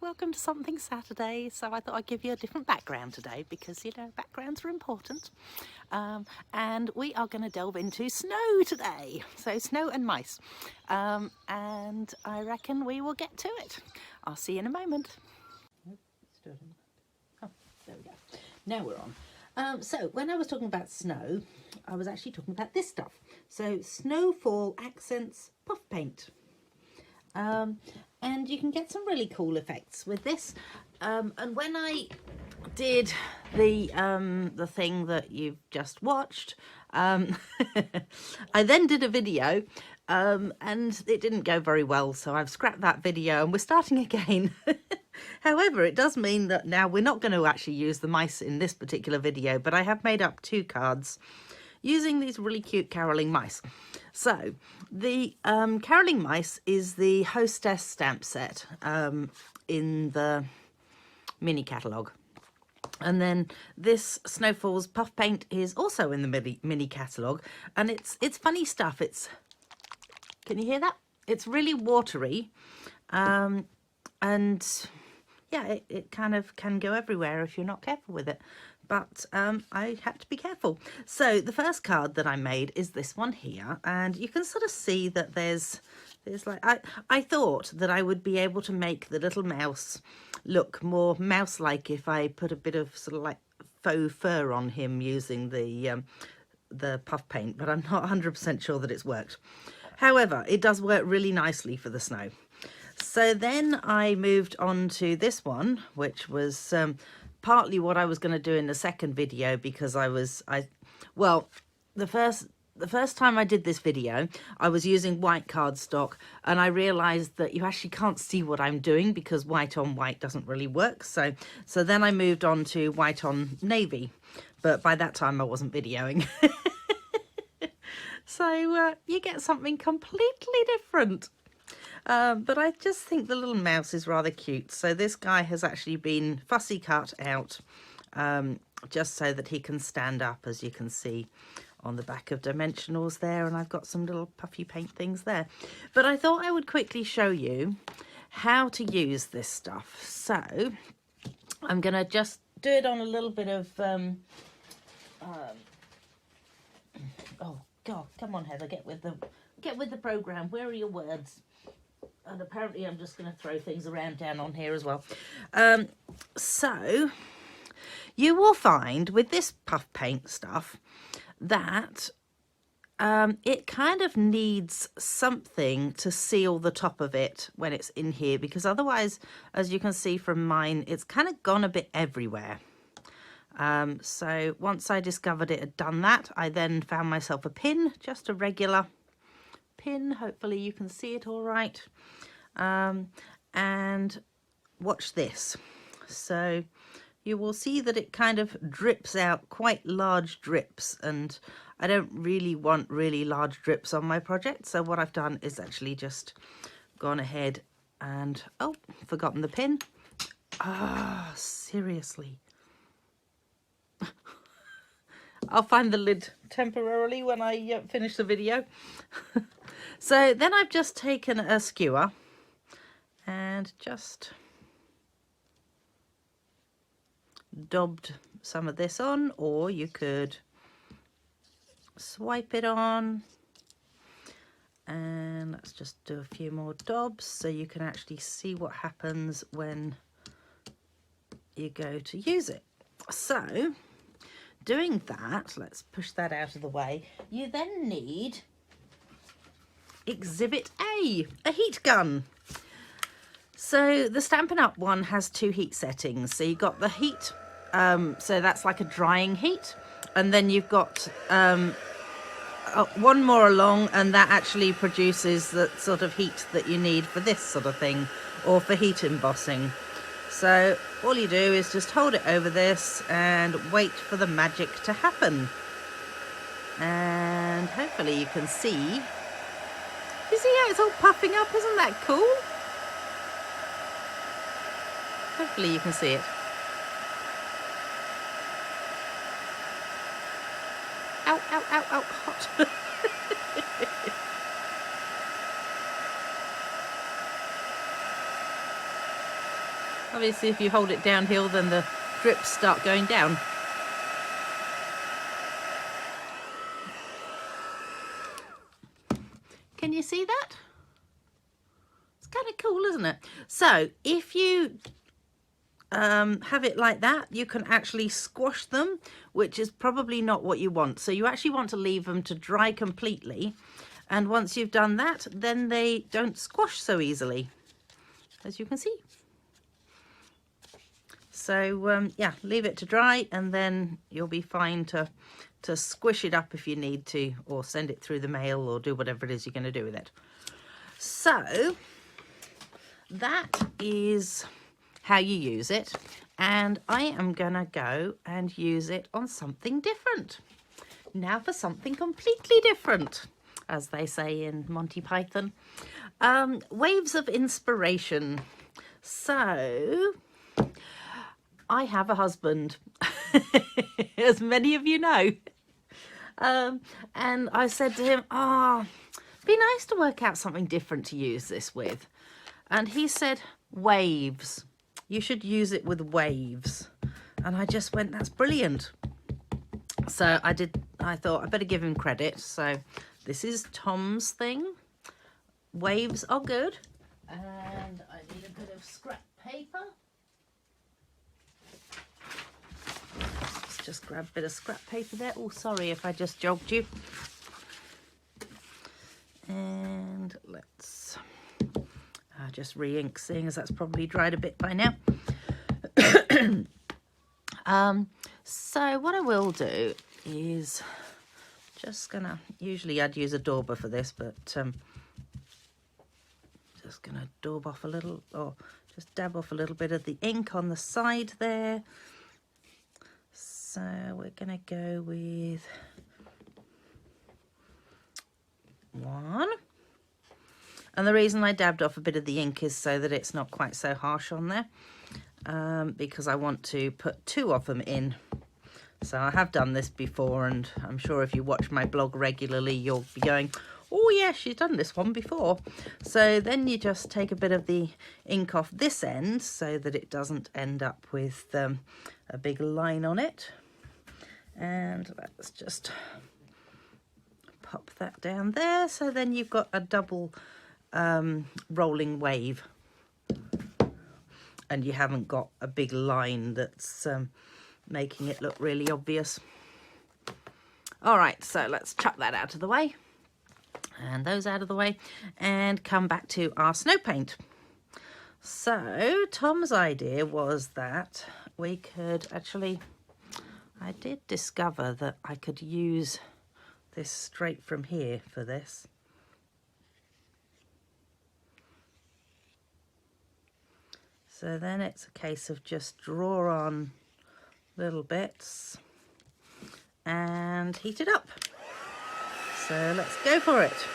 welcome to Something Saturday. So I thought I'd give you a different background today because, you know, backgrounds are important. And we are going to delve into snow today. So snow and mice. And I reckon we will get to it. I'll see you in a moment. Oh, there we go. Now we're on. So when I was talking about snow, I was actually talking about this stuff. So Snowfall Accents Puff Paint. And you can get some really cool effects with this. And when I did the thing that you've just watched, I then did a video and it didn't go very well, so I've scrapped that video and we're starting again. However, it does mean that now we're not going to actually use the mice in this particular video, but I have made up 2 cards using these really cute caroling mice. So the caroling mice is the Hostess stamp set in the mini catalogue. And then this Snowfall's Puff Paint is also in the mini catalogue, and it's funny stuff. Can you hear that? It's really watery, and yeah, it kind of can go everywhere if you're not careful with it. But I had to be careful. So the first card that I made is this one here, and you can sort of see that there's like I thought that I would be able to make the little mouse look more mouse-like if I put a bit of sort of like faux fur on him using the puff paint, but I'm not 100% sure that it's worked. However, it does work really nicely for the snow. So then I moved on to this one, which was partly what I was going to do in the second video, because well, the first time I did this video, I was using white cardstock, and I realized that you actually can't see what I'm doing because white on white doesn't really work. So then I moved on to white on navy, but by that time I wasn't videoing. So you get something completely different. But I just think the little mouse is rather cute. So this guy has actually been fussy cut out just so that he can stand up, as you can see on the back of dimensionals there. And I've got some little puffy paint things there. But I thought I would quickly show you how to use this stuff. So I'm going to just do it on a little bit of... oh, God, come on, Heather, get with the program. Where are your words? And apparently I'm just going to throw things around down on here as well. So you will find with this puff paint stuff that it kind of needs something to seal the top of it when it's in here, because otherwise, as you can see from mine, it's kind of gone a bit everywhere. So once I discovered it had done that, I then found myself a pin, just a regular pin. Hopefully you can see it all right. And watch this. So you will see that it kind of drips out quite large drips, and I don't really want really large drips on my project. So what I've done is actually just gone ahead and, oh, forgotten the pin. Ah, seriously. I'll find the lid temporarily when I finish the video. So then I've just taken a skewer and just daubed some of this on, or you could swipe it on. And let's just do a few more daubs so you can actually see what happens when you go to use it. So doing that, let's push that out of the way. You then need Exhibit A, a heat gun. So the Stampin' Up one has 2 heat settings. So you've got the heat, so that's like a drying heat. And then you've got one more along, and that actually produces the sort of heat that you need for this sort of thing, or for heat embossing. So all you do is just hold it over this and wait for the magic to happen. And hopefully you can see. You see how it's all puffing up? Isn't that cool? Hopefully you can see it. Ow, ow, ow, ow, hot. Obviously, if you hold it downhill, then the drips start going down. Can you see that? It's kind of cool, isn't it? So if you have it like that, you can actually squash them, which is probably not what you want. So you actually want to leave them to dry completely. And once you've done that, then they don't squash so easily, as you can see. So yeah, leave it to dry, and then you'll be fine to squish it up if you need to, or send it through the mail, or do whatever it is you're going to do with it. So that is how you use it, and I am gonna go and use it on something different. Now for something completely different, as they say in Monty Python. Waves of inspiration. So I have a husband, as many of you know. And I said to him, be nice to work out something different to use this with. And he said, waves. You should use it with waves. And I just went, that's brilliant. So I thought I better give him credit. So this is Tom's thing. Waves are good. And I need a bit of scrap paper. Let's just grab a bit of scrap paper there. Oh, sorry if I just jogged you. And let's just re-ink, seeing as that's probably dried a bit by now. So what I will do is just gonna, usually I'd use a dauber for this, but just gonna daub off a little, or just dab off a little bit of the ink on the side there. So we're gonna go with one. And the reason I dabbed off a bit of the ink is so that it's not quite so harsh on there, because I want to put two of them in. So I have done this before, and I'm sure if you watch my blog regularly, you'll be going, oh yeah, she's done this one before. So then you just take a bit of the ink off this end so that it doesn't end up with a big line on it. And let's just pop that down there. So then you've got a double rolling wave, and you haven't got a big line that's making it look really obvious. All right, so let's chuck that out of the way, and those out of the way, and come back to our snow paint. So Tom's idea was that we could actually, I did discover that I could use this straight from here for this. So then it's a case of just draw on little bits and heat it up. So let's go for it.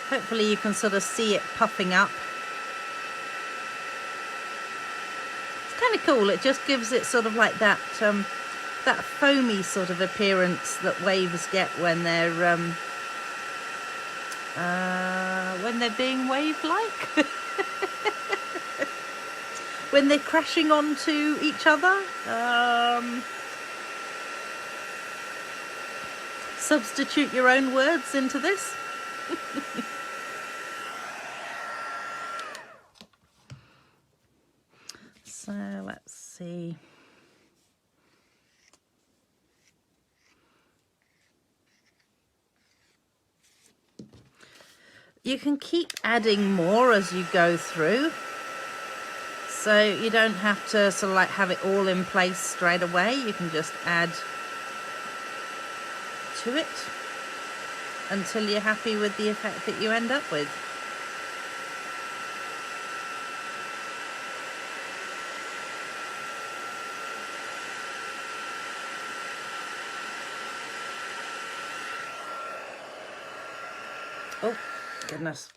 Hopefully you can sort of see it puffing up. It's kind of cool. It just gives it sort of like that that foamy sort of appearance that waves get when they're being wave-like. When they're crashing onto each other. Substitute your own words into this. So let's see. You can keep adding more as you go through. So you don't have to sort of like have it all in place straight away. You can just add to it until you're happy with the effect that you end up with. Oh, goodness.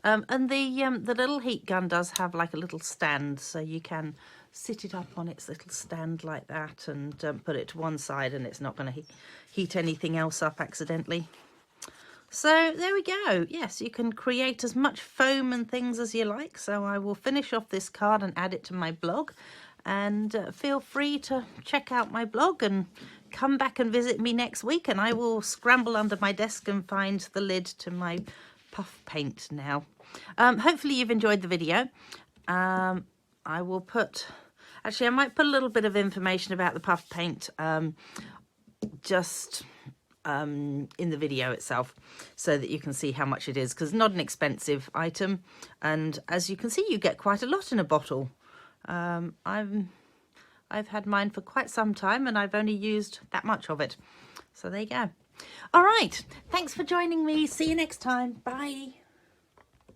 And the little heat gun does have like a little stand, so you can sit it up on its little stand like that and put it to one side, and it's not going to heat anything else up accidentally. So there we go. Yes, you can create as much foam and things as you like. So I will finish off this card and add it to my blog. And feel free to check out my blog and come back and visit me next week, and I will scramble under my desk and find the lid to my puff paint now. Hopefully you've enjoyed the video. I will put, actually I might put a little bit of information about the puff paint just in the video itself, so that you can see how much it is, because it's not an expensive item, and as you can see you get quite a lot in a bottle. I've had mine for quite some time and I've only used that much of it. So there you go. All right. Thanks for joining me. See you next time. Bye.